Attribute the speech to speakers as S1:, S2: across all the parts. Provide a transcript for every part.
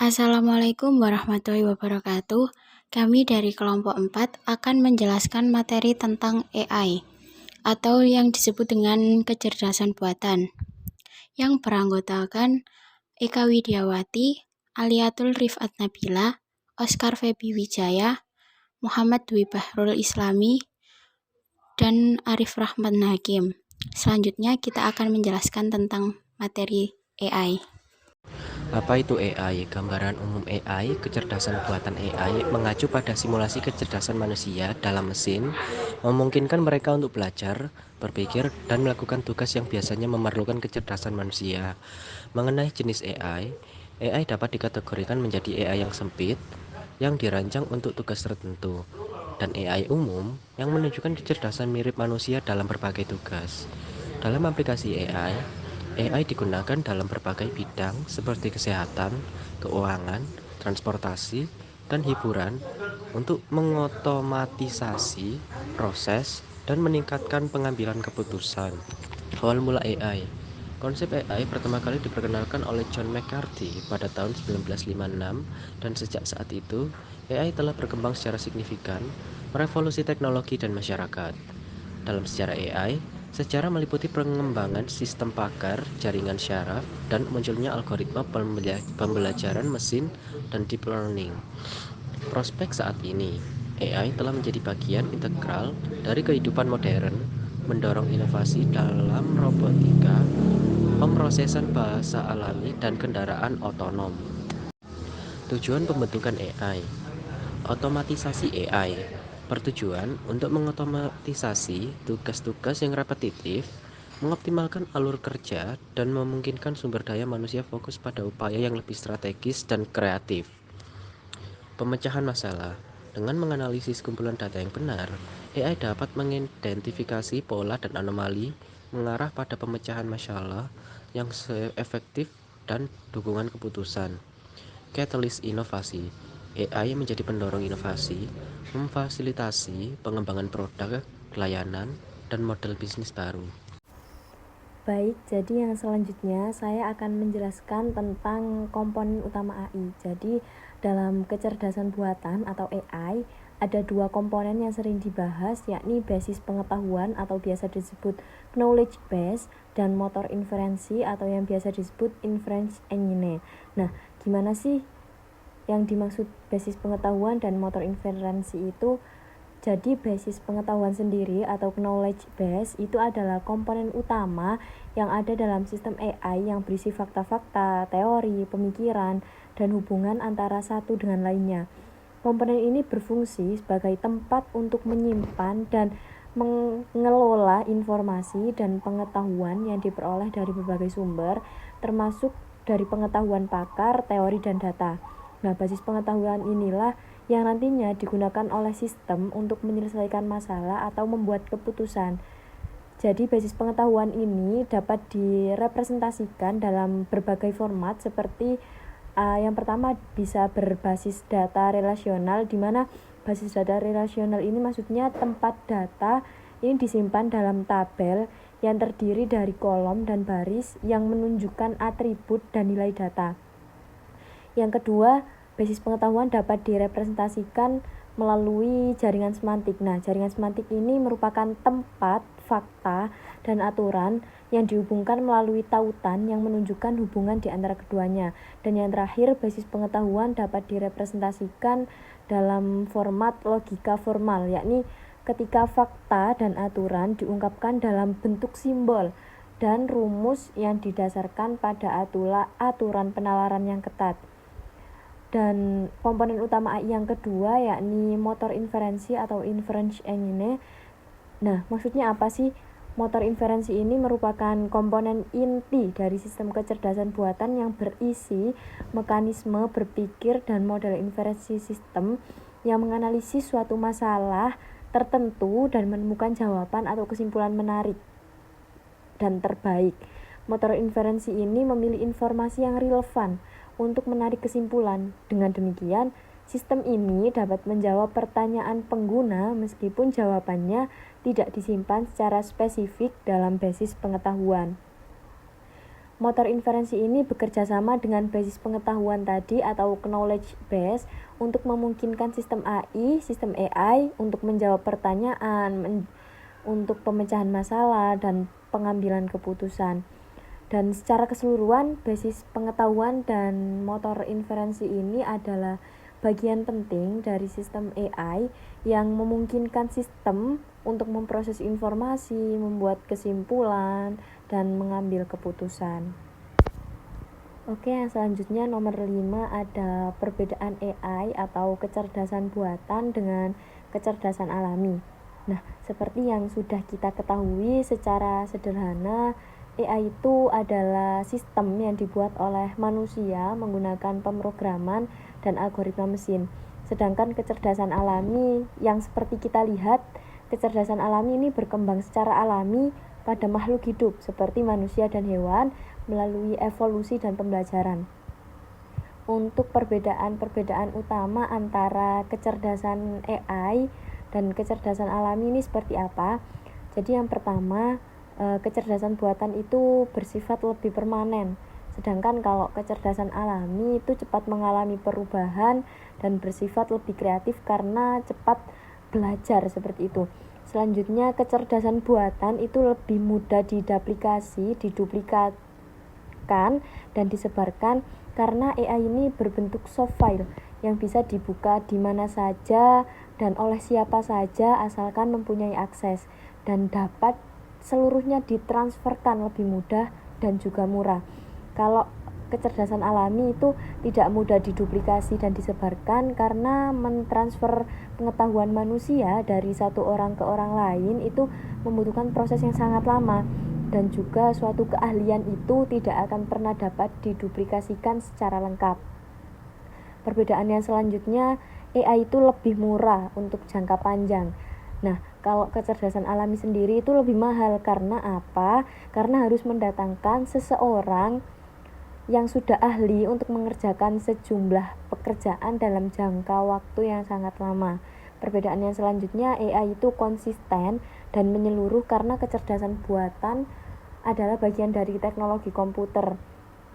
S1: Assalamualaikum warahmatullahi wabarakatuh. Kami dari kelompok 4 akan menjelaskan materi tentang AI atau yang disebut dengan kecerdasan buatan yang beranggotakan Eka Widiawati, Aliatul Rifat Nabila, Oscar Febi Wijaya, Muhammad Dwi Bahrul Islami, dan Arif Rahman Hakim. Selanjutnya kita akan menjelaskan tentang materi AI.
S2: Apa itu AI? Gambaran umum AI, kecerdasan buatan AI, mengacu pada simulasi kecerdasan manusia dalam mesin, memungkinkan mereka untuk belajar, berpikir, dan melakukan tugas yang biasanya memerlukan kecerdasan manusia. Mengenai jenis AI dapat dikategorikan menjadi AI yang sempit, yang dirancang untuk tugas tertentu, dan AI umum yang menunjukkan kecerdasan mirip manusia dalam berbagai tugas. Dalam aplikasi AI digunakan dalam berbagai bidang seperti kesehatan, keuangan, transportasi, dan hiburan untuk mengotomatisasi proses dan meningkatkan pengambilan keputusan. Awal mula AI. Konsep AI pertama kali diperkenalkan oleh John McCarthy pada tahun 1956 dan sejak saat itu, AI telah berkembang secara signifikan, merevolusi teknologi dan masyarakat. Dalam sejarah AI, sejarah meliputi pengembangan sistem pakar, jaringan syaraf, dan munculnya algoritma pembelajaran mesin dan deep learning. Prospek saat ini, AI telah menjadi bagian integral dari kehidupan modern, mendorong inovasi dalam robotika, pemrosesan bahasa alami, dan kendaraan otonom. Tujuan pembentukan AI. Otomatisasi AI bertujuan untuk mengotomatisasi tugas-tugas yang repetitif, mengoptimalkan alur kerja, dan memungkinkan sumber daya manusia fokus pada upaya yang lebih strategis dan kreatif. Pemecahan masalah. Dengan menganalisis kumpulan data yang benar, AI dapat mengidentifikasi pola dan anomali, mengarah pada pemecahan masalah yang efektif dan dukungan keputusan. Catalyst inovasi. AI menjadi pendorong inovasi, memfasilitasi pengembangan produk, layanan, dan model bisnis baru.
S3: Baik, jadi yang selanjutnya saya akan menjelaskan tentang komponen utama AI. Jadi dalam kecerdasan buatan atau AI ada dua komponen yang sering dibahas, yakni basis pengetahuan atau biasa disebut knowledge base dan motor inferensi atau yang biasa disebut inference engine. Nah, gimana sih yang dimaksud basis pengetahuan dan motor inferensi itu? Jadi basis pengetahuan sendiri atau knowledge base itu adalah komponen utama yang ada dalam sistem AI yang berisi fakta-fakta, teori, pemikiran, dan hubungan antara satu dengan lainnya. Komponen ini berfungsi sebagai tempat untuk menyimpan dan mengelola informasi dan pengetahuan yang diperoleh dari berbagai sumber, termasuk dari pengetahuan pakar, teori, dan data. Nah, basis pengetahuan inilah yang nantinya digunakan oleh sistem untuk menyelesaikan masalah atau membuat keputusan. Jadi basis pengetahuan ini dapat direpresentasikan dalam berbagai format seperti yang pertama bisa berbasis data relasional, di mana basis data relasional ini maksudnya tempat data ini disimpan dalam tabel yang terdiri dari kolom dan baris yang menunjukkan atribut dan nilai data. Yang kedua, basis pengetahuan dapat direpresentasikan melalui jaringan semantik. Nah, jaringan semantik ini merupakan tempat, fakta, dan aturan yang dihubungkan melalui tautan yang menunjukkan hubungan di antara keduanya. Dan yang terakhir, basis pengetahuan dapat direpresentasikan dalam format logika formal, yakni ketika fakta dan aturan diungkapkan dalam bentuk simbol dan rumus yang didasarkan pada aturan penalaran yang ketat. Dan komponen utama AI yang kedua yakni motor inferensi atau inference engine. Nah, maksudnya apa sih? Motor inferensi ini merupakan komponen inti dari sistem kecerdasan buatan yang berisi mekanisme berpikir dan model inferensi sistem yang menganalisis suatu masalah tertentu dan menemukan jawaban atau kesimpulan menarik dan terbaik. Motor inferensi ini memilih informasi yang relevan untuk menarik kesimpulan. Dengan demikian, sistem ini dapat menjawab pertanyaan pengguna meskipun jawabannya tidak disimpan secara spesifik dalam basis pengetahuan. Motor inferensi ini bekerja sama dengan basis pengetahuan tadi atau knowledge base untuk memungkinkan sistem AI untuk menjawab pertanyaan, untuk pemecahan masalah dan pengambilan keputusan. Dan secara keseluruhan, basis pengetahuan dan motor inferensi ini adalah bagian penting dari sistem AI yang memungkinkan sistem untuk memproses informasi, membuat kesimpulan, dan mengambil keputusan. Oke, yang selanjutnya nomor 5 ada perbedaan AI atau kecerdasan buatan dengan kecerdasan alami. Nah, seperti yang sudah kita ketahui secara sederhana, AI itu adalah sistem yang dibuat oleh manusia menggunakan pemrograman dan algoritma mesin. Sedangkan kecerdasan alami yang seperti kita lihat, kecerdasan alami ini berkembang secara alami pada makhluk hidup seperti manusia dan hewan melalui evolusi dan pembelajaran. Untuk perbedaan utama antara kecerdasan AI dan kecerdasan alami ini seperti apa? Jadi yang pertama, kecerdasan buatan itu bersifat lebih permanen. Sedangkan kalau kecerdasan alami itu cepat mengalami perubahan dan bersifat lebih kreatif karena cepat belajar seperti itu. Selanjutnya, kecerdasan buatan itu lebih mudah diduplikatkan dan disebarkan karena AI ini berbentuk soft file yang bisa dibuka di mana saja dan oleh siapa saja asalkan mempunyai akses, dan dapat seluruhnya ditransferkan lebih mudah dan juga murah. Kalau kecerdasan alami itu tidak mudah diduplikasi dan disebarkan karena mentransfer pengetahuan manusia dari satu orang ke orang lain itu membutuhkan proses yang sangat lama, dan juga suatu keahlian itu tidak akan pernah dapat diduplikasikan secara lengkap. Perbedaan yang selanjutnya, AI itu lebih murah untuk jangka panjang. Nah, kalau kecerdasan alami sendiri itu lebih mahal. Karena apa? Karena harus mendatangkan seseorang yang sudah ahli untuk mengerjakan sejumlah pekerjaan dalam jangka waktu yang sangat lama. Perbedaan yang selanjutnya, AI itu konsisten dan menyeluruh karena kecerdasan buatan adalah bagian dari teknologi komputer.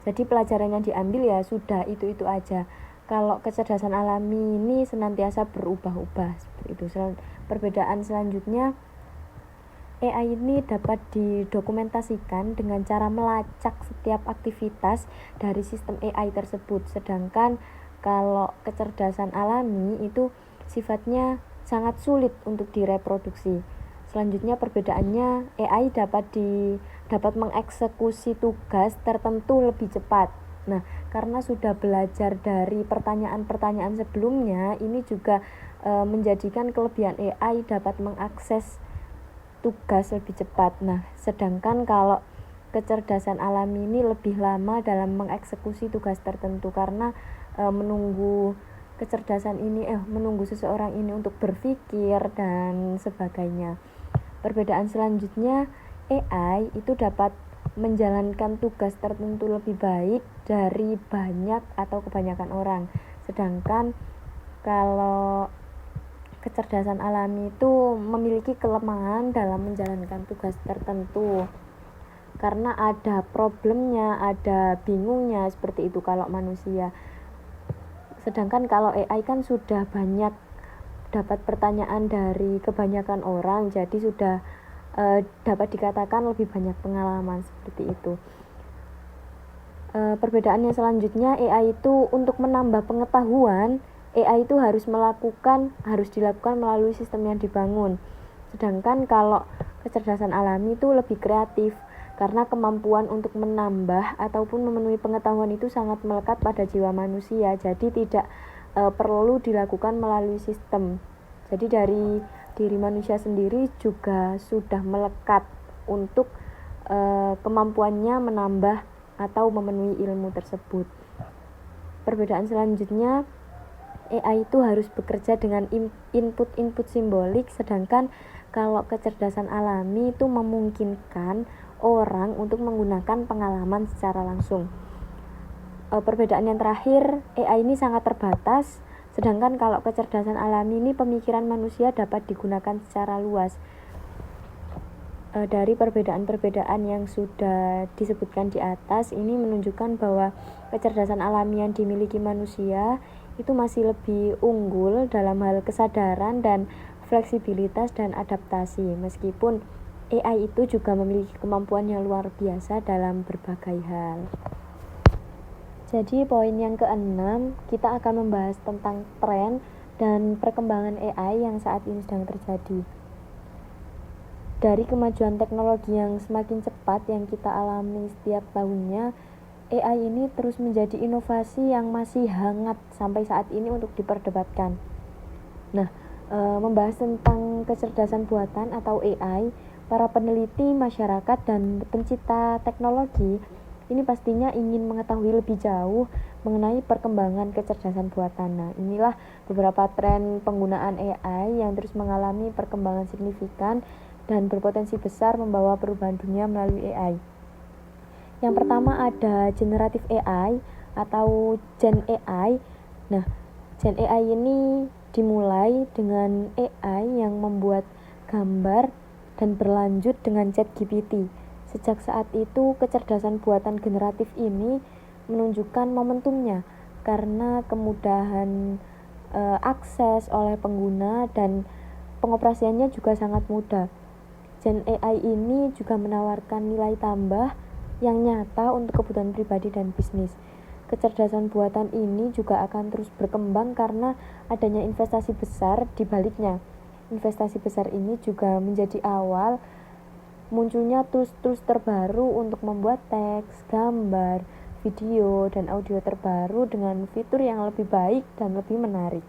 S3: Jadi pelajaran yang diambil ya sudah itu aja. Kalau kecerdasan alami ini senantiasa berubah-ubah seperti itu. Perbedaan selanjutnya, AI ini dapat didokumentasikan dengan cara melacak setiap aktivitas dari sistem AI tersebut. Sedangkan kalau kecerdasan alami itu sifatnya sangat sulit untuk direproduksi. Selanjutnya perbedaannya, AI dapat mengeksekusi tugas tertentu lebih cepat. Nah, karena sudah belajar dari pertanyaan-pertanyaan sebelumnya, ini juga menjadikan kelebihan AI dapat mengakses tugas lebih cepat. Nah, sedangkan kalau kecerdasan alami ini lebih lama dalam mengeksekusi tugas tertentu karena menunggu seseorang ini untuk berpikir dan sebagainya. Perbedaan selanjutnya, AI itu dapat menjalankan tugas tertentu lebih baik dari banyak atau kebanyakan orang. Sedangkan kalau kecerdasan alami itu memiliki kelemahan dalam menjalankan tugas tertentu karena ada problemnya, ada bingungnya seperti itu kalau manusia. Sedangkan kalau AI kan sudah banyak dapat pertanyaan dari kebanyakan orang, jadi sudah dapat dikatakan lebih banyak pengalaman seperti itu. Perbedaan yang selanjutnya, AI itu untuk menambah pengetahuan, AI itu harus dilakukan melalui sistem yang dibangun. Sedangkan kalau kecerdasan alami itu lebih kreatif karena kemampuan untuk menambah ataupun memenuhi pengetahuan itu sangat melekat pada jiwa manusia, jadi tidak perlu dilakukan melalui sistem. Jadi dari diri manusia sendiri juga sudah melekat untuk kemampuannya menambah atau memenuhi ilmu tersebut. Perbedaan selanjutnya, AI itu harus bekerja dengan input simbolik, sedangkan kalau kecerdasan alami itu memungkinkan orang untuk menggunakan pengalaman secara langsung. Perbedaan yang terakhir, AI ini sangat terbatas, sedangkan kalau kecerdasan alami ini pemikiran manusia dapat digunakan secara luas. Dari perbedaan-perbedaan yang sudah disebutkan di atas ini menunjukkan bahwa kecerdasan alami yang dimiliki manusia itu masih lebih unggul dalam hal kesadaran dan fleksibilitas dan adaptasi, meskipun AI itu juga memiliki kemampuan yang luar biasa dalam berbagai hal. Jadi poin yang keenam, kita akan membahas tentang tren dan perkembangan AI yang saat ini sedang terjadi. Dari kemajuan teknologi yang semakin cepat yang kita alami setiap tahunnya, AI ini terus menjadi inovasi yang masih hangat sampai saat ini untuk diperdebatkan. Nah, membahas tentang kecerdasan buatan atau AI, para peneliti, masyarakat, dan pencipta teknologi ini pastinya ingin mengetahui lebih jauh mengenai perkembangan kecerdasan buatan. Nah, inilah beberapa tren penggunaan AI yang terus mengalami perkembangan signifikan dan berpotensi besar membawa perubahan dunia melalui AI. Yang pertama ada generative AI atau Gen AI. Nah, Gen AI ini dimulai dengan AI yang membuat gambar dan berlanjut dengan ChatGPT. Sejak saat itu, kecerdasan buatan generatif ini menunjukkan momentumnya karena kemudahan akses oleh pengguna dan pengoperasiannya juga sangat mudah. Gen AI ini juga menawarkan nilai tambah yang nyata untuk kebutuhan pribadi dan bisnis. Kecerdasan buatan ini juga akan terus berkembang karena adanya investasi besar di baliknya. Investasi besar ini juga menjadi awal munculnya tools-tools terbaru untuk membuat teks, gambar, video, dan audio terbaru dengan fitur yang lebih baik dan lebih menarik.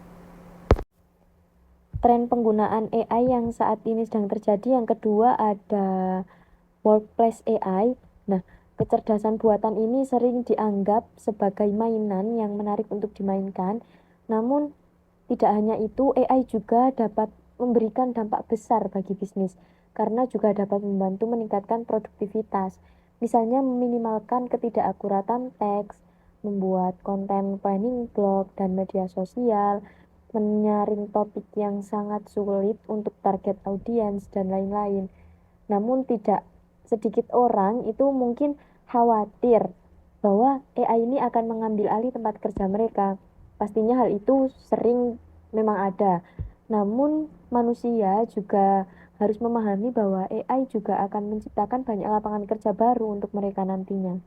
S3: Tren penggunaan AI yang saat ini sedang terjadi yang kedua ada workplace AI. Nah, kecerdasan buatan ini sering dianggap sebagai mainan yang menarik untuk dimainkan. Namun, tidak hanya itu, AI juga dapat memberikan dampak besar bagi bisnis karena juga dapat membantu meningkatkan produktivitas. Misalnya meminimalkan ketidakakuratan teks, membuat konten planning blog dan media sosial, menyaring topik yang sangat sulit untuk target audiens dan lain-lain. Namun tidak sedikit orang itu mungkin khawatir bahwa AI ini akan mengambil alih tempat kerja mereka. Pastinya hal itu sering memang ada. Namun manusia juga harus memahami bahwa AI juga akan menciptakan banyak lapangan kerja baru untuk mereka nantinya.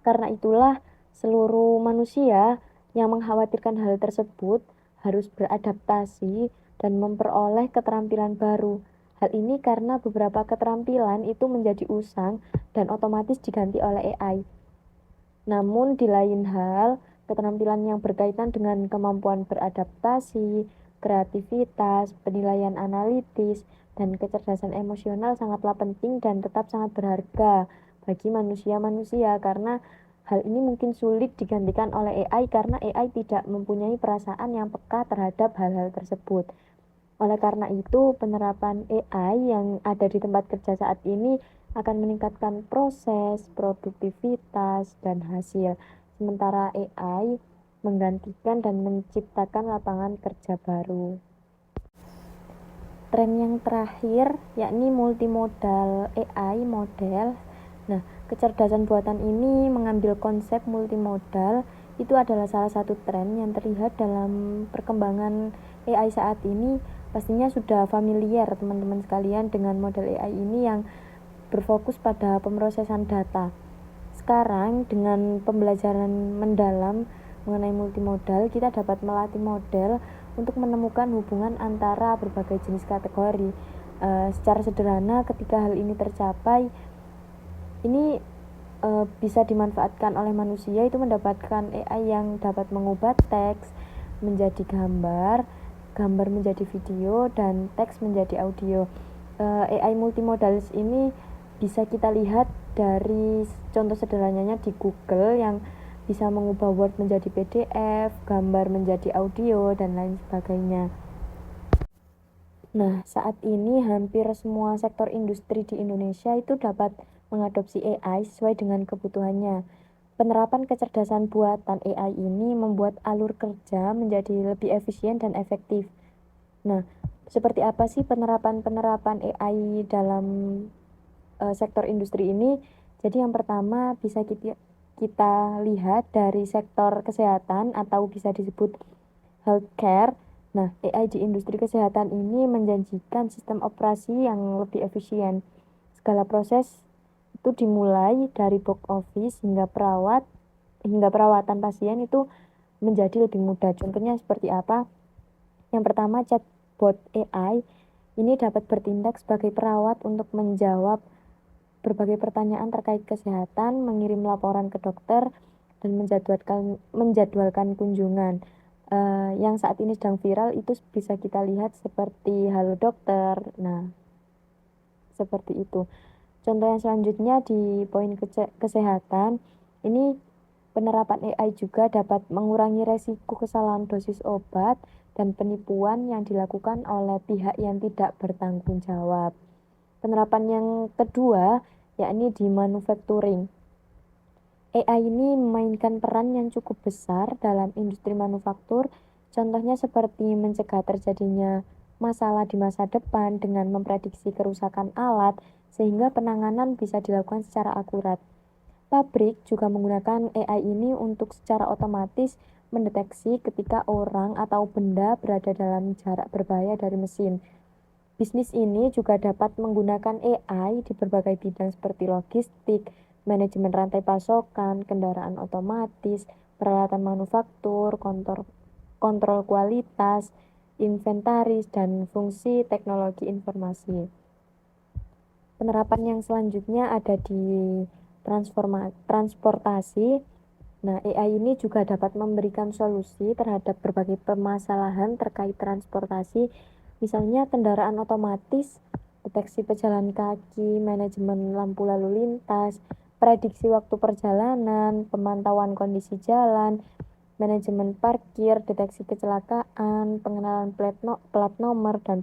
S3: Karena itulah seluruh manusia yang mengkhawatirkan hal tersebut harus beradaptasi dan memperoleh keterampilan baru. Hal ini karena beberapa keterampilan itu menjadi usang dan otomatis diganti oleh AI. Namun di lain hal, keterampilan yang berkaitan dengan kemampuan beradaptasi, kreativitas, penilaian analitis, dan kecerdasan emosional sangatlah penting dan tetap sangat berharga bagi manusia-manusia karena hal ini mungkin sulit digantikan oleh AI karena AI tidak mempunyai perasaan yang peka terhadap hal-hal tersebut. Oleh karena itu, penerapan AI yang ada di tempat kerja saat ini akan meningkatkan proses, produktivitas, dan hasil. Sementara AI menggantikan dan menciptakan lapangan kerja baru. Tren yang terakhir yakni multimodal AI model. Nah, kecerdasan buatan ini mengambil konsep multimodal itu adalah salah satu tren yang terlihat dalam perkembangan AI saat ini. Pastinya sudah familiar teman-teman sekalian dengan model AI ini yang berfokus pada pemrosesan data. Sekarang dengan pembelajaran mendalam mengenai multimodal, kita dapat melatih model untuk menemukan hubungan antara berbagai jenis kategori. Secara sederhana, ketika hal ini tercapai, ini bisa dimanfaatkan oleh manusia itu mendapatkan AI yang dapat mengubah teks menjadi gambar, gambar menjadi video, dan teks menjadi audio. AI multimodalis ini bisa kita lihat dari contoh sederhananya di Google yang bisa mengubah Word menjadi PDF, gambar menjadi audio, dan lain sebagainya. Nah, saat ini hampir semua sektor industri di Indonesia itu dapat mengadopsi AI sesuai dengan kebutuhannya. Penerapan kecerdasan buatan AI ini membuat alur kerja menjadi lebih efisien dan efektif. Nah, Seperti apa sih penerapan AI dalam sektor industri ini? Jadi yang pertama bisa kita lihat dari sektor kesehatan atau bisa disebut healthcare. Nah, AI di industri kesehatan ini menjanjikan sistem operasi yang lebih efisien. Segala proses itu dimulai dari box office hingga perawatan pasien itu menjadi lebih mudah. Contohnya seperti apa? Yang pertama, chatbot AI ini dapat bertindak sebagai perawat untuk menjawab berbagai pertanyaan terkait kesehatan, mengirim laporan ke dokter, dan menjadwalkan kunjungan. Yang saat ini sedang viral itu bisa kita lihat seperti Halo Dokter. Nah, seperti itu. Contoh yang selanjutnya di poin kesehatan, ini penerapan AI juga dapat mengurangi resiko kesalahan dosis obat dan penipuan yang dilakukan oleh pihak yang tidak bertanggung jawab. Penerapan yang kedua, yakni di manufacturing. AI ini memainkan peran yang cukup besar dalam industri manufaktur, contohnya seperti mencegah terjadinya masalah di masa depan dengan memprediksi kerusakan alat, sehingga penanganan bisa dilakukan secara akurat. Pabrik juga menggunakan AI ini untuk secara otomatis mendeteksi ketika orang atau benda berada dalam jarak berbahaya dari mesin. Bisnis ini juga dapat menggunakan AI di berbagai bidang seperti logistik, manajemen rantai pasokan, kendaraan otomatis, peralatan manufaktur, kontrol kualitas, inventaris, dan fungsi teknologi informasi. Penerapan yang selanjutnya ada di transportasi. Nah, AI ini juga dapat memberikan solusi terhadap berbagai permasalahan terkait transportasi, misalnya kendaraan otomatis, deteksi pejalan kaki, manajemen lampu lalu lintas, prediksi waktu perjalanan, pemantauan kondisi jalan, manajemen parkir, deteksi kecelakaan, pengenalan plat nomor, dan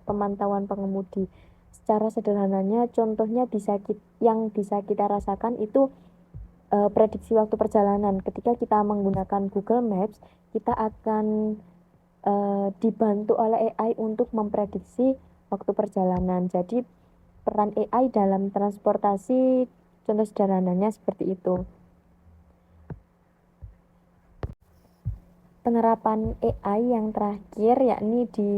S3: pemantauan pengemudi. Secara sederhananya, contohnya yang bisa kita rasakan itu prediksi waktu perjalanan. Ketika kita menggunakan Google Maps, kita akan dibantu oleh AI untuk memprediksi waktu perjalanan. Jadi peran AI dalam transportasi contoh sederhananya seperti itu. Penerapan AI yang terakhir yakni di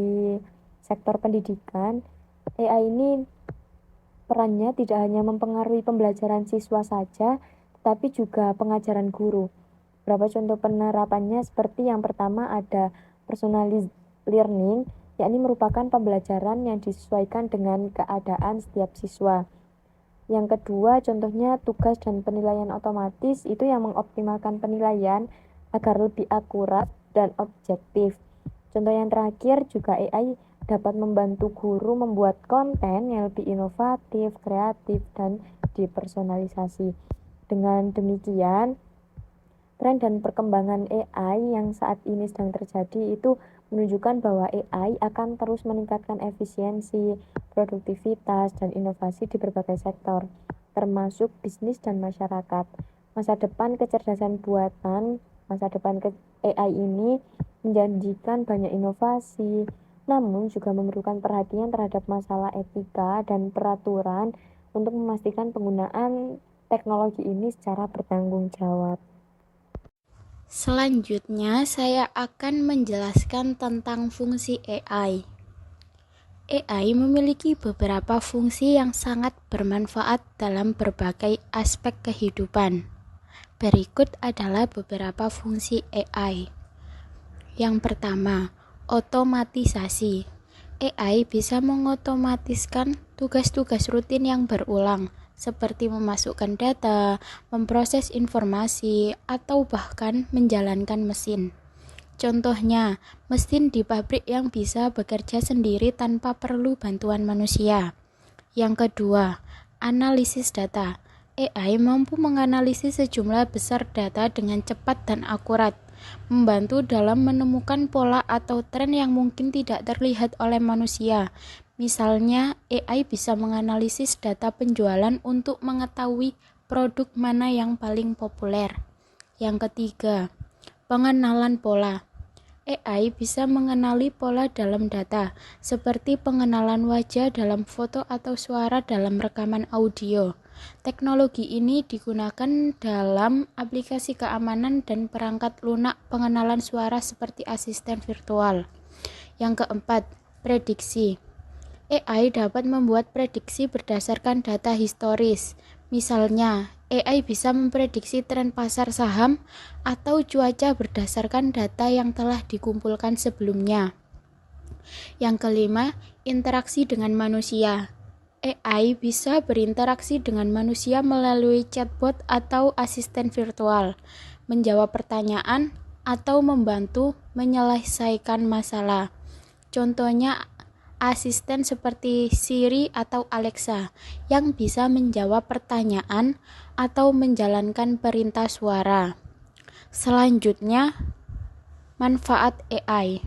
S3: sektor pendidikan. AI ini perannya tidak hanya mempengaruhi pembelajaran siswa saja, tetapi juga pengajaran guru. Beberapa contoh penerapannya seperti yang pertama ada personalized learning, yakni merupakan pembelajaran yang disesuaikan dengan keadaan setiap siswa. Yang kedua, contohnya tugas dan penilaian otomatis, itu yang mengoptimalkan penilaian agar lebih akurat dan objektif. Contoh yang terakhir juga AI dapat membantu guru membuat konten yang lebih inovatif, kreatif, dan dipersonalisasi. Dengan demikian, tren dan perkembangan AI yang saat ini sedang terjadi itu menunjukkan bahwa AI akan terus meningkatkan efisiensi, produktivitas, dan inovasi di berbagai sektor, termasuk bisnis dan masyarakat. Masa depan AI ini menjanjikan banyak inovasi, namun juga memerlukan perhatian terhadap masalah etika dan peraturan untuk memastikan penggunaan teknologi ini secara bertanggung jawab.
S1: Selanjutnya, saya akan menjelaskan tentang fungsi AI. AI memiliki beberapa fungsi yang sangat bermanfaat dalam berbagai aspek kehidupan. Berikut adalah beberapa fungsi AI. Yang pertama, otomatisasi. AI bisa mengotomatiskan tugas-tugas rutin yang berulang, seperti memasukkan data, memproses informasi, atau bahkan menjalankan mesin. Contohnya, mesin di pabrik yang bisa bekerja sendiri tanpa perlu bantuan manusia. Yang kedua, analisis data. AI mampu menganalisis sejumlah besar data dengan cepat dan akurat, membantu dalam menemukan pola atau tren yang mungkin tidak terlihat oleh manusia. Misalnya, AI bisa menganalisis data penjualan untuk mengetahui produk mana yang paling populer. Yang ketiga, pengenalan pola. AI bisa mengenali pola dalam data, seperti pengenalan wajah dalam foto atau suara dalam rekaman audio. Teknologi ini digunakan dalam aplikasi keamanan dan perangkat lunak pengenalan suara seperti asisten virtual. Yang keempat, prediksi. AI dapat membuat prediksi berdasarkan data historis. Misalnya, AI bisa memprediksi tren pasar saham atau cuaca berdasarkan data yang telah dikumpulkan sebelumnya. Yang kelima, interaksi dengan manusia. AI bisa berinteraksi dengan manusia melalui chatbot atau asisten virtual, menjawab pertanyaan, atau membantu menyelesaikan masalah. Contohnya, asisten seperti Siri atau Alexa yang bisa menjawab pertanyaan atau menjalankan perintah suara. Selanjutnya, manfaat AI.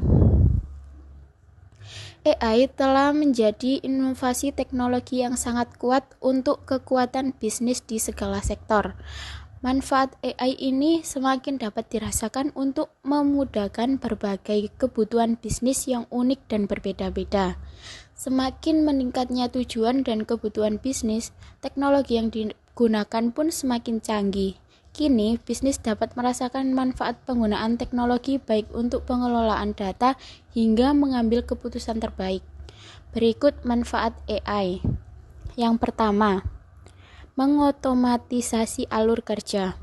S1: AI telah menjadi inovasi teknologi yang sangat kuat untuk kekuatan bisnis di segala sektor. Manfaat AI ini semakin dapat dirasakan untuk memudahkan berbagai kebutuhan bisnis yang unik dan berbeda-beda. Semakin meningkatnya tujuan dan kebutuhan bisnis, teknologi yang digunakan pun semakin canggih. Kini, bisnis dapat merasakan manfaat penggunaan teknologi baik untuk pengelolaan data hingga mengambil keputusan terbaik. Berikut manfaat AI. Yang pertama, mengotomatisasi alur kerja.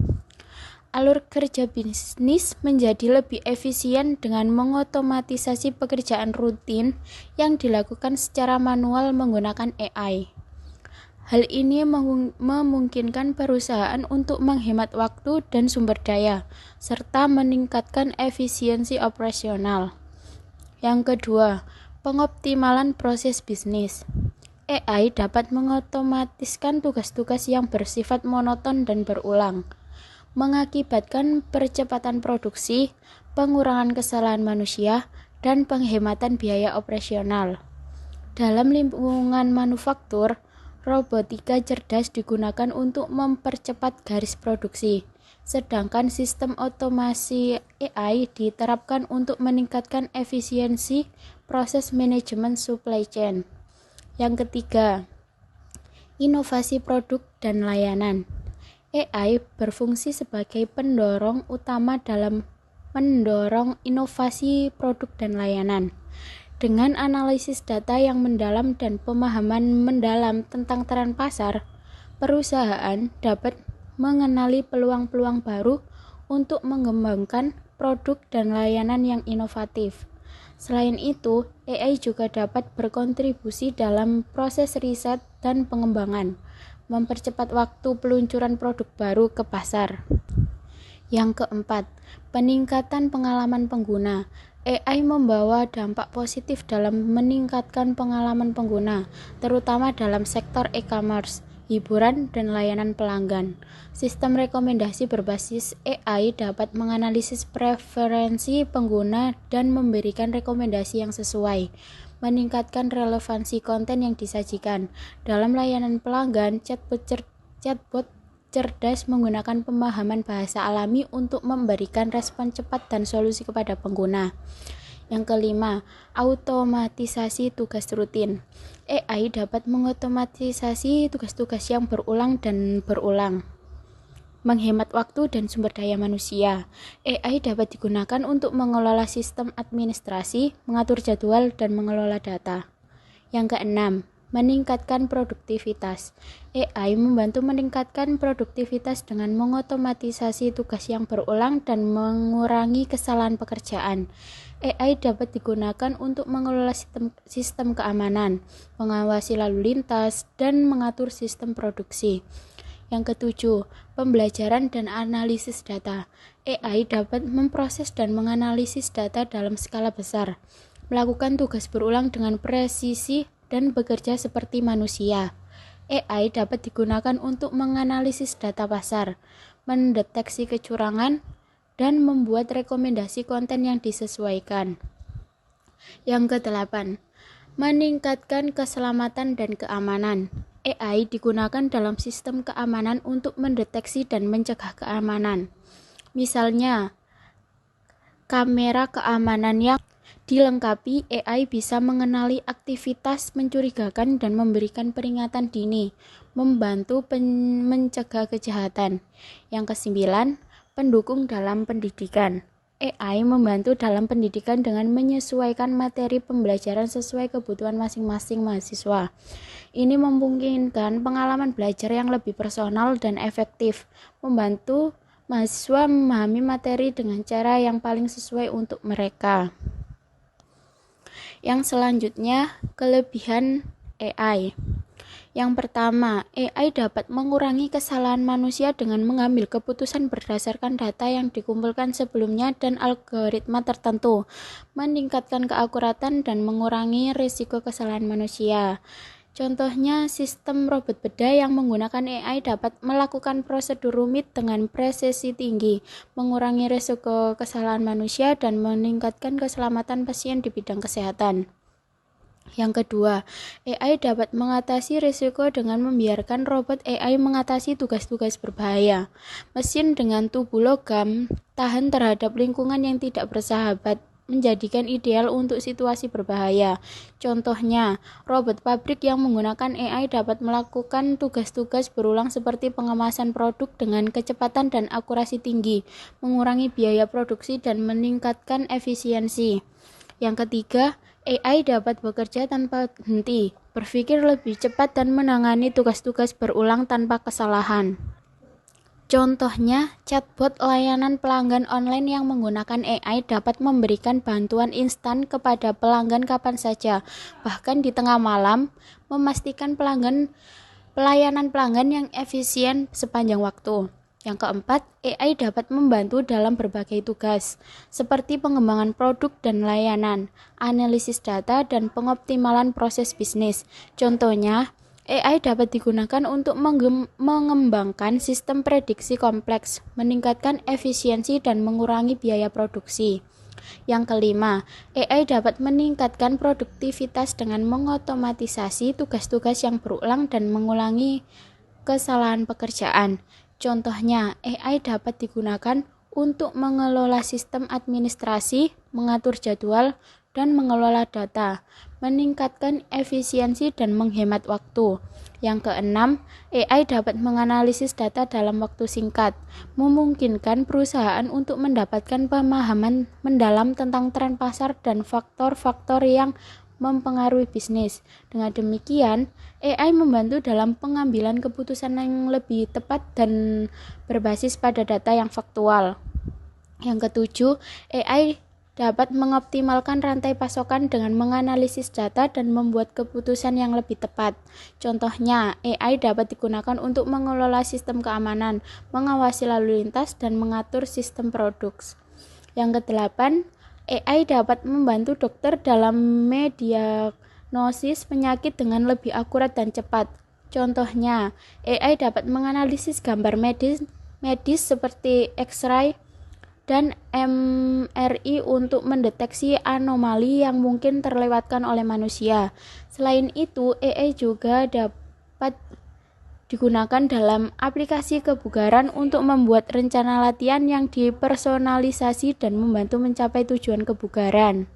S1: Alur kerja bisnis menjadi lebih efisien dengan mengotomatisasi pekerjaan rutin yang dilakukan secara manual menggunakan AI. Hal ini memungkinkan perusahaan untuk menghemat waktu dan sumber daya, serta meningkatkan efisiensi operasional. Yang kedua, pengoptimalan proses bisnis. AI dapat mengotomatiskan tugas-tugas yang bersifat monoton dan berulang, mengakibatkan percepatan produksi, pengurangan kesalahan manusia, dan penghematan biaya operasional. Dalam lingkungan manufaktur, robotika cerdas digunakan untuk mempercepat garis produksi, sedangkan sistem otomasi AI diterapkan untuk meningkatkan efisiensi proses manajemen supply chain. Yang ketiga, inovasi produk dan layanan. AI berfungsi sebagai pendorong utama dalam mendorong inovasi produk dan layanan. Dengan analisis data yang mendalam dan pemahaman mendalam tentang tren pasar, perusahaan dapat mengenali peluang-peluang baru untuk mengembangkan produk dan layanan yang inovatif. Selain itu, AI juga dapat berkontribusi dalam proses riset dan pengembangan, mempercepat waktu peluncuran produk baru ke pasar. Yang keempat, peningkatan pengalaman pengguna. AI membawa dampak positif dalam meningkatkan pengalaman pengguna, terutama dalam sektor e-commerce, hiburan, dan layanan pelanggan. Sistem rekomendasi berbasis AI dapat menganalisis preferensi pengguna dan memberikan rekomendasi yang sesuai, meningkatkan relevansi konten yang disajikan. Dalam layanan pelanggan, chatbot cerdas menggunakan pemahaman bahasa alami untuk memberikan respon cepat dan solusi kepada pengguna. Yang kelima, automatisasi tugas rutin. AI dapat mengotomatisasi tugas-tugas yang berulang dan berulang, menghemat waktu dan sumber daya manusia. AI dapat digunakan untuk mengelola sistem administrasi, mengatur jadwal, dan mengelola data. Yang keenam, meningkatkan produktivitas. AI membantu meningkatkan produktivitas dengan mengotomatisasi tugas yang berulang dan mengurangi kesalahan pekerjaan. AI dapat digunakan untuk mengelola sistem keamanan, mengawasi lalu lintas, dan mengatur sistem produksi. Yang ketujuh, pembelajaran dan analisis data. AI dapat memproses dan menganalisis data dalam skala besar, melakukan tugas berulang dengan presisi, dan bekerja seperti manusia. AI dapat digunakan untuk menganalisis data pasar, mendeteksi kecurangan, dan membuat rekomendasi konten yang disesuaikan. Yang kedelapan, meningkatkan keselamatan dan keamanan. AI digunakan dalam sistem keamanan untuk mendeteksi dan mencegah keamanan. Misalnya, kamera keamanan yang dilengkapi, AI bisa mengenali aktivitas mencurigakan dan memberikan peringatan dini, membantu mencegah kejahatan. Yang kesembilan, pendukung dalam pendidikan. AI membantu dalam pendidikan dengan menyesuaikan materi pembelajaran sesuai kebutuhan masing-masing mahasiswa. Ini memungkinkan pengalaman belajar yang lebih personal dan efektif, membantu mahasiswa memahami materi dengan cara yang paling sesuai untuk mereka. Yang selanjutnya, kelebihan AI. Yang pertama, AI dapat mengurangi kesalahan manusia dengan mengambil keputusan berdasarkan data yang dikumpulkan sebelumnya dan algoritma tertentu, meningkatkan keakuratan dan mengurangi risiko kesalahan manusia. Contohnya, sistem robot bedah yang menggunakan AI dapat melakukan prosedur rumit dengan presisi tinggi, mengurangi risiko kesalahan manusia, dan meningkatkan keselamatan pasien di bidang kesehatan. Yang kedua, AI dapat mengatasi risiko dengan membiarkan robot AI mengatasi tugas-tugas berbahaya. Mesin dengan tubuh logam tahan terhadap lingkungan yang tidak bersahabat, menjadikan ideal untuk situasi berbahaya. Contohnya, robot pabrik yang menggunakan AI dapat melakukan tugas-tugas berulang seperti pengemasan produk dengan kecepatan dan akurasi tinggi, mengurangi biaya produksi dan meningkatkan efisiensi. Yang ketiga, AI dapat bekerja tanpa henti, berpikir lebih cepat dan menangani tugas-tugas berulang tanpa kesalahan. Contohnya, chatbot layanan pelanggan online yang menggunakan AI dapat memberikan bantuan instan kepada pelanggan kapan saja, bahkan di tengah malam, memastikan pelayanan pelanggan yang efisien sepanjang waktu. Yang keempat, AI dapat membantu dalam berbagai tugas, seperti pengembangan produk dan layanan, analisis data, dan pengoptimalan proses bisnis. Contohnya, AI dapat digunakan untuk mengembangkan sistem prediksi kompleks, meningkatkan efisiensi dan mengurangi biaya produksi. Yang kelima, AI dapat meningkatkan produktivitas dengan mengotomatisasi tugas-tugas yang berulang dan mengulangi kesalahan pekerjaan. Contohnya, AI dapat digunakan untuk mengelola sistem administrasi, mengatur jadwal, dan mengelola data, meningkatkan efisiensi dan menghemat waktu. Yang keenam, AI dapat menganalisis data dalam waktu singkat, memungkinkan perusahaan untuk mendapatkan pemahaman mendalam tentang tren pasar dan faktor-faktor yang mempengaruhi bisnis. Dengan demikian, AI membantu dalam pengambilan keputusan yang lebih tepat dan berbasis pada data yang faktual. Yang ketujuh, AI dapat mengoptimalkan rantai pasokan dengan menganalisis data dan membuat keputusan yang lebih tepat. Contohnya, AI dapat digunakan untuk mengelola sistem keamanan, mengawasi lalu lintas, dan mengatur sistem produk. Yang kedelapan, AI dapat membantu dokter dalam mendiagnosis penyakit dengan lebih akurat dan cepat. Contohnya, AI dapat menganalisis gambar medis seperti X-ray dan MRI untuk mendeteksi anomali yang mungkin terlewatkan oleh manusia. Selain itu, AI juga dapat digunakan dalam aplikasi kebugaran untuk membuat rencana latihan yang dipersonalisasi dan membantu mencapai tujuan kebugaran.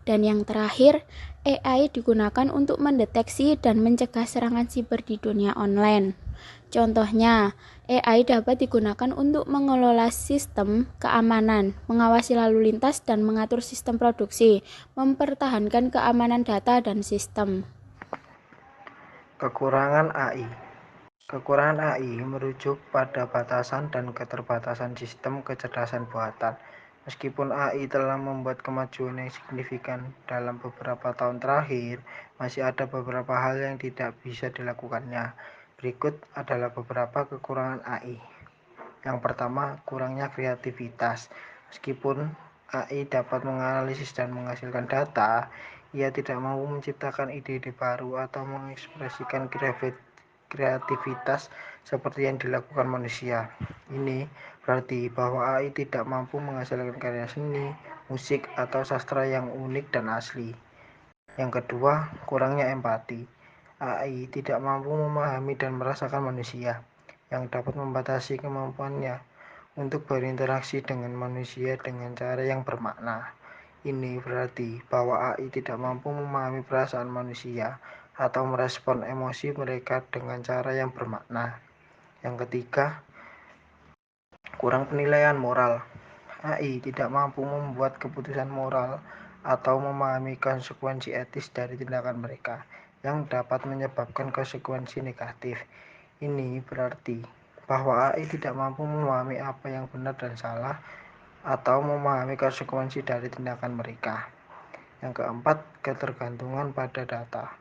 S1: Dan yang terakhir, AI digunakan untuk mendeteksi dan mencegah serangan siber di dunia online. Contohnya, AI dapat digunakan untuk mengelola sistem keamanan, mengawasi lalu lintas, dan mengatur sistem produksi, mempertahankan keamanan data dan sistem.
S4: Kekurangan AI. Kekurangan AI merujuk pada batasan dan keterbatasan sistem kecerdasan buatan. Meskipun AI telah membuat kemajuan yang signifikan dalam beberapa tahun terakhir, masih ada beberapa hal yang tidak bisa dilakukannya. Berikut adalah beberapa kekurangan AI. Yang pertama, kurangnya kreativitas. Meskipun AI dapat menganalisis dan menghasilkan data, ia tidak mampu menciptakan ide-ide baru atau mengekspresikan kreativitas seperti yang dilakukan manusia. Ini berarti bahwa AI tidak mampu menghasilkan karya seni, musik, atau sastra yang unik dan asli. Yang kedua, kurangnya empati. AI tidak mampu memahami dan merasakan manusia, yang dapat membatasi kemampuannya untuk berinteraksi dengan manusia dengan cara yang bermakna. Ini berarti bahwa AI tidak mampu memahami perasaan manusia atau merespon emosi mereka dengan cara yang bermakna. Yang ketiga, kurang penilaian moral. AI tidak mampu membuat keputusan moral atau memahami konsekuensi etis dari tindakan mereka yang dapat menyebabkan konsekuensi negatif. Ini berarti bahwa AI tidak mampu memahami apa yang benar dan salah atau memahami konsekuensi dari tindakan mereka. Yang keempat, ketergantungan pada data.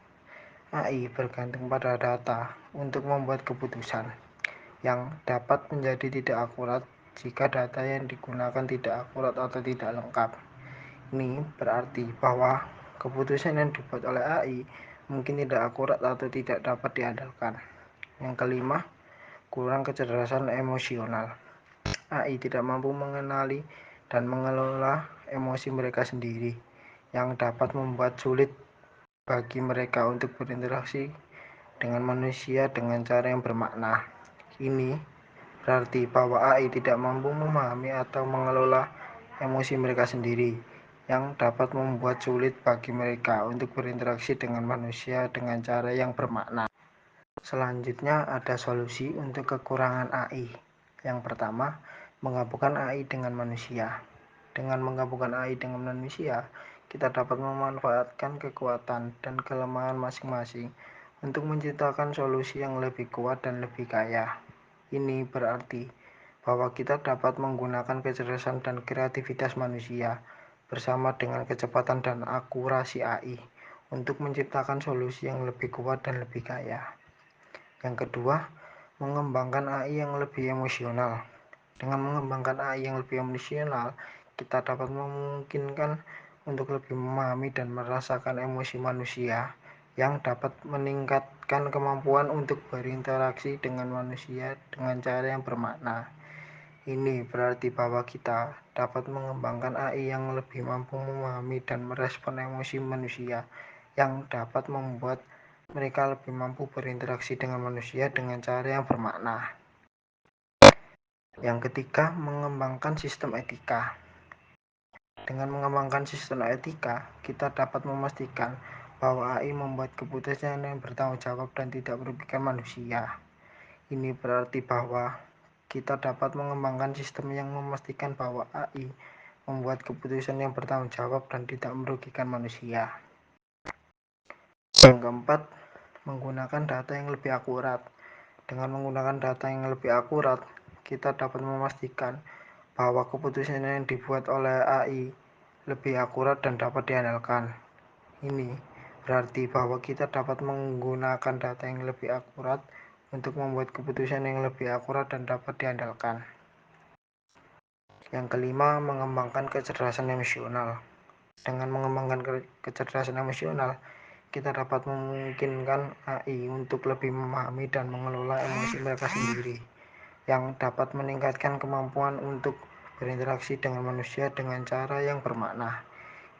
S4: AI bergantung pada data untuk membuat keputusan yang dapat menjadi tidak akurat jika data yang digunakan tidak akurat atau tidak lengkap. Ini berarti bahwa keputusan yang dibuat oleh AI mungkin tidak akurat atau tidak dapat diandalkan. Yang kelima, kurang kecerdasan emosional. AI tidak mampu mengenali dan mengelola emosi mereka sendiri, yang dapat membuat sulit bagi mereka untuk berinteraksi dengan manusia dengan cara yang bermakna. Ini berarti bahwa AI tidak mampu memahami atau mengelola emosi mereka sendiri, yang dapat membuat sulit bagi mereka untuk berinteraksi dengan manusia dengan cara yang bermakna. Selanjutnya ada solusi untuk kekurangan AI. Yang pertama, menggabungkan AI dengan manusia. Dengan menggabungkan AI dengan manusia, kita dapat memanfaatkan kekuatan dan kelemahan masing-masing untuk menciptakan solusi yang lebih kuat dan lebih kaya. Ini berarti bahwa kita dapat menggunakan kecerdasan dan kreativitas manusia bersama dengan kecepatan dan akurasi AI untuk menciptakan solusi yang lebih kuat dan lebih kaya. Yang kedua, mengembangkan AI yang lebih emosional. Dengan mengembangkan AI yang lebih emosional, kita dapat memungkinkan untuk lebih memahami dan merasakan emosi manusia, yang dapat meningkatkan kemampuan untuk berinteraksi dengan manusia dengan cara yang bermakna. Ini berarti bahwa kita dapat mengembangkan AI yang lebih mampu memahami dan merespon emosi manusia, yang dapat membuat mereka lebih mampu berinteraksi dengan manusia dengan cara yang bermakna. Yang ketiga, mengembangkan sistem etika. Dengan mengembangkan sistem etika, kita dapat memastikan bahwa AI membuat keputusan yang bertanggung jawab dan tidak merugikan manusia. Ini berarti bahwa kita dapat mengembangkan sistem yang memastikan bahwa AI membuat keputusan yang bertanggung jawab dan tidak merugikan manusia. Yang keempat, menggunakan data yang lebih akurat. Dengan menggunakan data yang lebih akurat, kita dapat memastikan bahwa keputusan yang dibuat oleh AI lebih akurat dan dapat diandalkan. Ini berarti bahwa kita dapat menggunakan data yang lebih akurat untuk membuat keputusan yang lebih akurat dan dapat diandalkan. Yang kelima, mengembangkan kecerdasan emosional. Dengan mengembangkan kecerdasan emosional, kita dapat memungkinkan AI untuk lebih memahami dan mengelola emosi mereka sendiri, yang dapat meningkatkan kemampuan untuk berinteraksi dengan manusia dengan cara yang bermakna.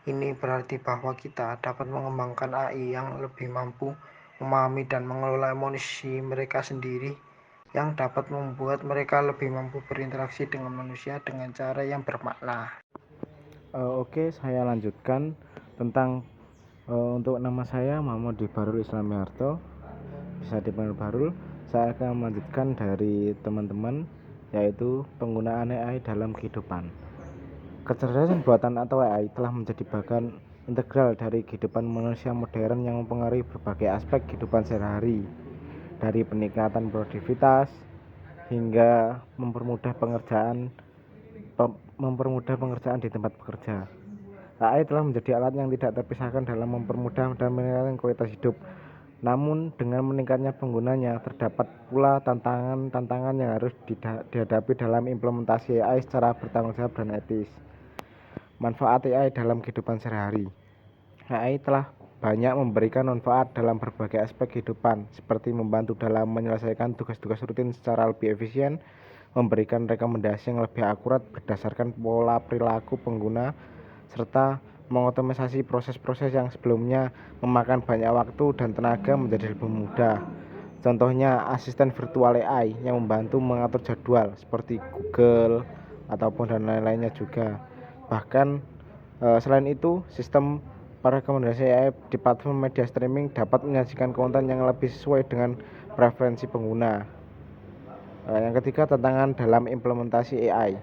S4: Ini berarti bahwa kita dapat mengembangkan AI yang lebih mampu memahami dan mengelola emosi mereka sendiri, yang dapat membuat mereka lebih mampu berinteraksi dengan manusia dengan cara yang bermakna.
S5: Oke, saya lanjutkan tentang untuk nama saya Muhammad Barul Islamiarto, bisa dipanggil Barul. Saya akan melanjutkan dari teman-teman, yaitu penggunaan AI dalam kehidupan. Kecerdasan buatan atau AI telah menjadi bagian integral dari kehidupan manusia modern yang mempengaruhi berbagai aspek kehidupan sehari-hari, dari peningkatan produktivitas hingga mempermudah pengerjaan di tempat bekerja. AI telah menjadi alat yang tidak terpisahkan dalam mempermudah dan meningkatkan kualitas hidup. Namun dengan meningkatnya penggunanya, terdapat pula tantangan yang harus dihadapi dalam implementasi AI secara bertanggung jawab dan etis. Manfaat AI dalam kehidupan sehari-hari. AI telah banyak memberikan manfaat dalam berbagai aspek kehidupan, seperti membantu dalam menyelesaikan tugas-tugas rutin secara lebih efisien, memberikan rekomendasi yang lebih akurat berdasarkan pola perilaku pengguna, serta mengotomatisasi proses-proses yang sebelumnya memakan banyak waktu dan tenaga menjadi lebih mudah. Contohnya asisten virtual AI yang membantu mengatur jadwal seperti Google ataupun dan lain-lainnya juga. Bahkan selain itu, sistem rekomendasi AI di platform media streaming dapat menyajikan konten yang lebih sesuai dengan preferensi pengguna. Yang ketiga, tantangan dalam implementasi AI.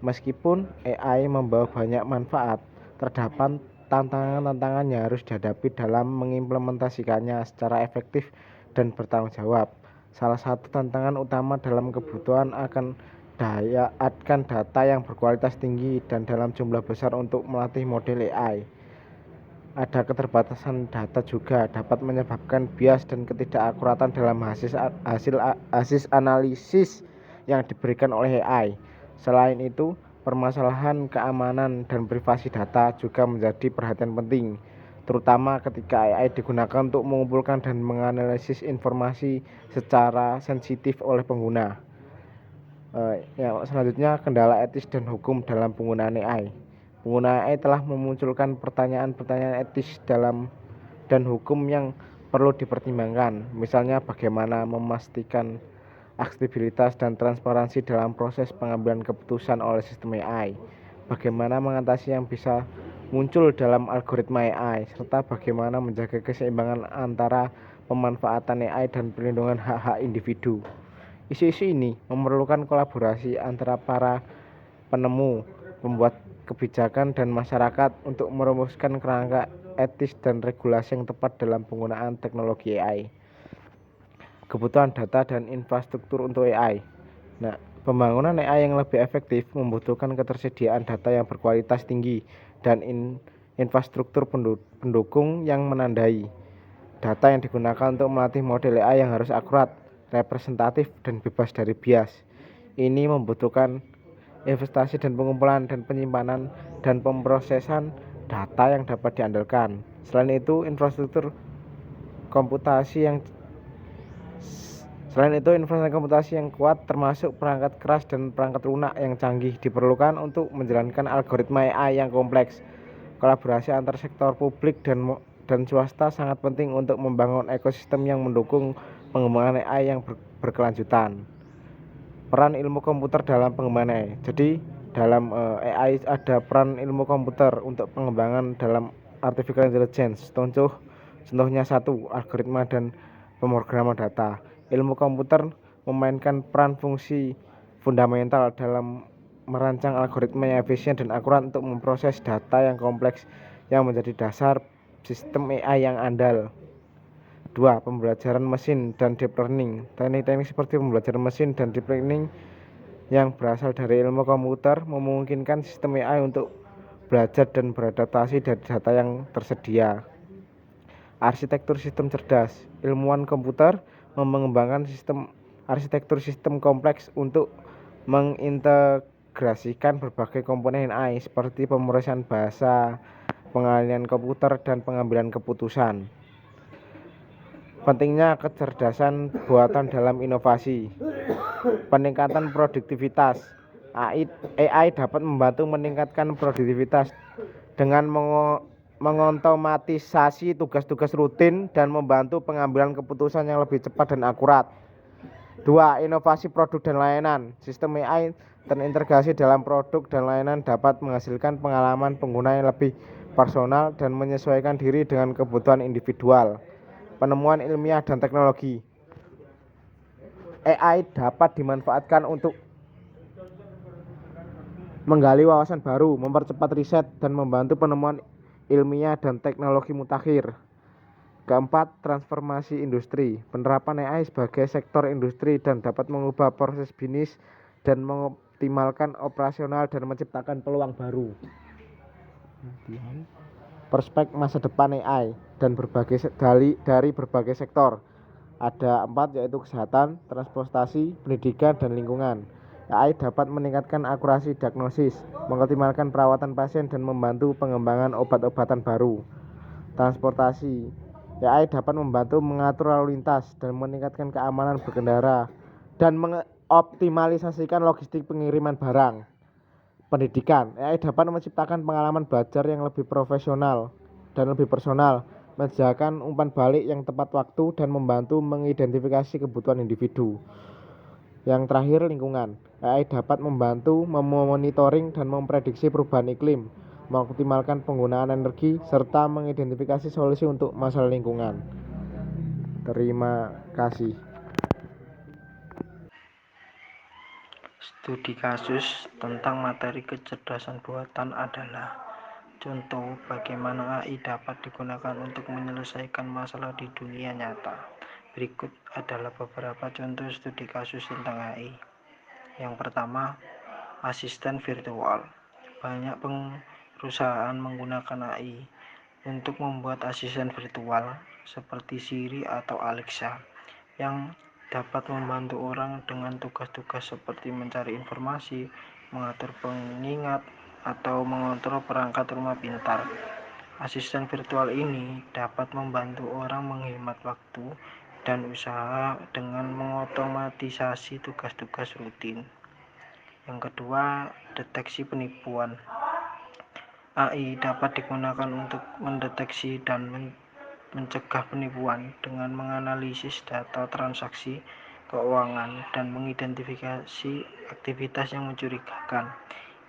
S5: Meskipun AI membawa banyak manfaat, terdapat tantangan-tantangan yang harus dihadapi dalam mengimplementasikannya secara efektif dan bertanggung jawab. Salah satu tantangan utama dalam kebutuhan akan data yang berkualitas tinggi dan dalam jumlah besar untuk melatih model AI. Ada keterbatasan data juga dapat menyebabkan bias dan ketidakakuratan dalam hasil analisis yang diberikan oleh AI. Selain itu, permasalahan keamanan dan privasi data juga menjadi perhatian penting, terutama ketika AI digunakan untuk mengumpulkan dan menganalisis informasi secara sensitif oleh pengguna. Selanjutnya, kendala etis dan hukum dalam penggunaan AI. Pengguna AI telah memunculkan pertanyaan-pertanyaan etis dan hukum yang perlu dipertimbangkan. Misalnya bagaimana memastikan aksesibilitas dan transparansi dalam proses pengambilan keputusan oleh sistem AI. Bagaimana mengatasi yang bisa muncul dalam algoritma AI, serta bagaimana menjaga keseimbangan antara pemanfaatan AI dan perlindungan hak-hak individu. Isu-isu ini memerlukan kolaborasi antara para penemu, pembuat kebijakan dan masyarakat untuk merumuskan kerangka etis dan regulasi yang tepat dalam penggunaan teknologi AI. Kebutuhan data dan infrastruktur untuk AI. Pembangunan AI yang lebih efektif membutuhkan ketersediaan data yang berkualitas tinggi dan infrastruktur pendukung yang menandai. Data yang digunakan untuk melatih model AI yang harus akurat, representatif, dan bebas dari bias. Ini membutuhkan investasi dan pengumpulan dan penyimpanan dan pemrosesan data yang dapat diandalkan. Selain itu, infrastruktur komputasi yang kuat termasuk perangkat keras dan perangkat lunak yang canggih diperlukan untuk menjalankan algoritma AI yang kompleks. Kolaborasi antar sektor publik dan swasta sangat penting untuk membangun ekosistem yang mendukung pengembangan AI yang berkelanjutan. Peran ilmu komputer dalam pengembangan AI. Jadi dalam AI ada peran ilmu komputer untuk pengembangan dalam artificial intelligence. Contohnya 1, algoritma dan pemrograman data. Ilmu komputer memainkan peran fungsi fundamental dalam merancang algoritma yang efisien dan akurat untuk memproses data yang kompleks yang menjadi dasar sistem AI yang andal. 2. Pembelajaran mesin dan deep learning. Teknik-teknik seperti pembelajaran mesin dan deep learning yang berasal dari ilmu komputer memungkinkan sistem AI untuk belajar dan beradaptasi dari data yang tersedia. Arsitektur sistem cerdas. Ilmuwan komputer mengembangkan arsitektur sistem kompleks untuk mengintegrasikan berbagai komponen AI seperti pemrosesan bahasa, pengalihan komputer, dan pengambilan keputusan. Pentingnya kecerdasan buatan dalam inovasi. Peningkatan produktivitas. AI dapat membantu meningkatkan produktivitas dengan mengotomatisasi tugas-tugas rutin dan membantu pengambilan keputusan yang lebih cepat dan akurat. 2. Inovasi produk dan layanan. Sistem AI terintegrasi dalam produk dan layanan dapat menghasilkan pengalaman pengguna yang lebih personal dan menyesuaikan diri dengan kebutuhan individual. Penemuan ilmiah dan teknologi. AI dapat dimanfaatkan untuk menggali wawasan baru, mempercepat riset, dan membantu penemuan ilmiah dan teknologi mutakhir. Keempat, transformasi industri. Penerapan AI sebagai sektor industri dan dapat mengubah proses bisnis dan mengoptimalkan operasional dan menciptakan peluang baru. Prospek masa depan AI dan dari berbagai sektor. Ada 4, yaitu kesehatan, transportasi, pendidikan, dan lingkungan. AI dapat meningkatkan akurasi diagnosis, mengoptimalkan perawatan pasien, dan membantu pengembangan obat-obatan baru. Transportasi. AI dapat membantu mengatur lalu lintas dan meningkatkan keamanan berkendara dan mengoptimalisasikan logistik pengiriman barang. Pendidikan. AI dapat menciptakan pengalaman belajar yang lebih profesional dan lebih personal menyediakan umpan balik yang tepat waktu, dan membantu mengidentifikasi kebutuhan individu. Yang terakhir, lingkungan. AI dapat membantu memonitoring dan memprediksi perubahan iklim, mengoptimalkan penggunaan energi, serta mengidentifikasi solusi untuk masalah lingkungan. Terima kasih.
S4: Studi kasus tentang materi kecerdasan buatan adalah contoh bagaimana AI dapat digunakan untuk menyelesaikan masalah di dunia nyata. Berikut adalah beberapa contoh studi kasus tentang AI. Yang pertama, asisten virtual. Banyak perusahaan menggunakan AI untuk membuat asisten virtual seperti Siri atau Alexa yang dapat membantu orang dengan tugas-tugas seperti mencari informasi, mengatur pengingat, atau mengontrol perangkat rumah pintar. Asisten virtual ini dapat membantu orang menghemat waktu dan usaha dengan mengotomatisasi tugas-tugas rutin. Yang kedua, deteksi penipuan. AI dapat digunakan untuk mendeteksi dan mencegah penipuan dengan menganalisis data transaksi keuangan dan mengidentifikasi aktivitas yang mencurigakan.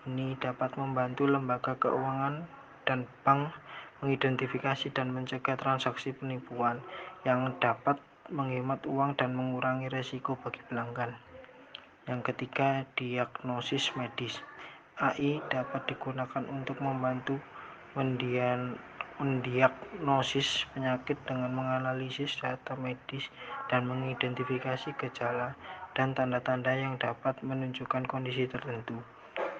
S4: Ini dapat membantu lembaga keuangan dan bank mengidentifikasi dan mencegah transaksi penipuan yang dapat menghemat uang dan mengurangi risiko bagi pelanggan. Yang ketiga, diagnosis medis. AI dapat digunakan untuk membantu mendiagnosis penyakit dengan menganalisis data medis dan mengidentifikasi gejala dan tanda-tanda yang dapat menunjukkan kondisi tertentu.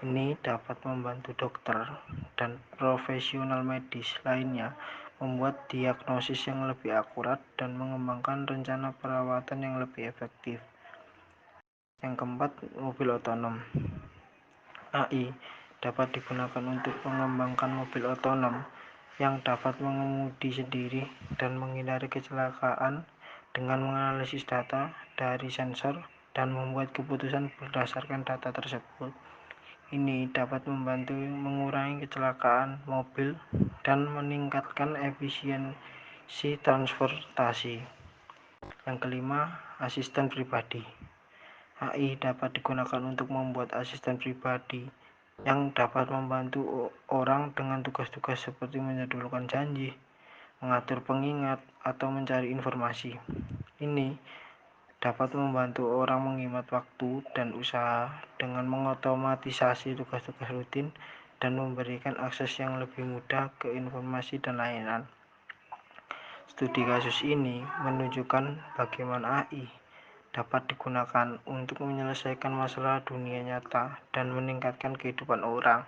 S4: Ini dapat membantu dokter dan profesional medis lainnya membuat diagnosis yang lebih akurat dan mengembangkan rencana perawatan yang lebih efektif. Yang keempat, mobil otonom. AI dapat digunakan untuk mengembangkan mobil otonom yang dapat mengemudi sendiri dan menghindari kecelakaan dengan menganalisis data dari sensor dan membuat keputusan berdasarkan data tersebut. Ini dapat membantu mengurangi kecelakaan mobil dan meningkatkan efisiensi transportasi. Yang kelima, asisten pribadi. AI dapat digunakan untuk membuat asisten pribadi yang dapat membantu orang dengan tugas-tugas seperti menjadwalkan janji, mengatur pengingat, atau mencari informasi. Ini dapat membantu orang menghemat waktu dan usaha dengan mengotomatisasi tugas-tugas rutin dan memberikan akses yang lebih mudah ke informasi dan layanan. Studi kasus ini menunjukkan bagaimana AI dapat digunakan untuk menyelesaikan masalah dunia nyata dan meningkatkan kehidupan orang.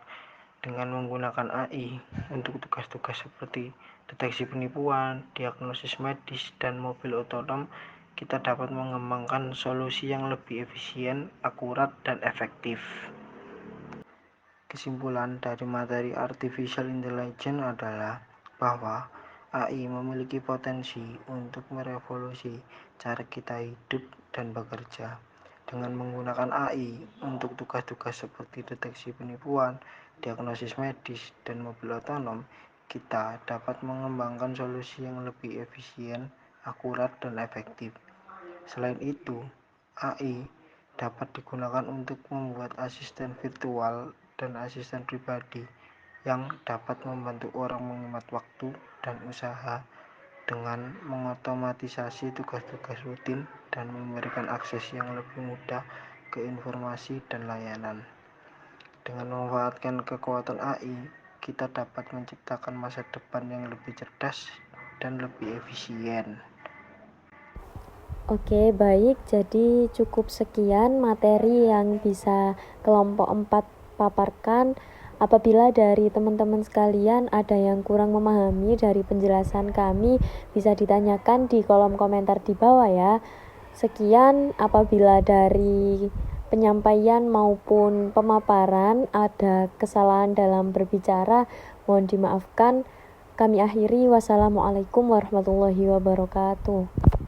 S4: Dengan menggunakan AI untuk tugas-tugas seperti deteksi penipuan, diagnosis medis, dan mobil otonom, kita dapat mengembangkan solusi yang lebih efisien, akurat, dan efektif. Kesimpulan dari materi Artificial Intelligence adalah bahwa AI memiliki potensi untuk merevolusi cara kita hidup dan bekerja. Dengan menggunakan AI untuk tugas-tugas seperti deteksi penipuan, diagnosis medis, dan mobil otonom, kita dapat mengembangkan solusi yang lebih efisien, akurat, dan efektif. Selain itu, AI dapat digunakan untuk membuat asisten virtual dan asisten pribadi yang dapat membantu orang menghemat waktu dan usaha dengan mengotomatisasi tugas-tugas rutin dan memberikan akses yang lebih mudah ke informasi dan layanan. Dengan memanfaatkan kekuatan AI, kita dapat menciptakan masa depan yang lebih cerdas dan lebih efisien.
S3: Oke, baik. Jadi cukup sekian materi yang bisa kelompok 4 paparkan. Apabila dari teman-teman sekalian ada yang kurang memahami dari penjelasan kami, bisa ditanyakan di kolom komentar di bawah ya. Sekian, apabila dari penyampaian maupun pemaparan ada kesalahan dalam berbicara, mohon dimaafkan. Kami akhiri. Wassalamualaikum warahmatullahi wabarakatuh.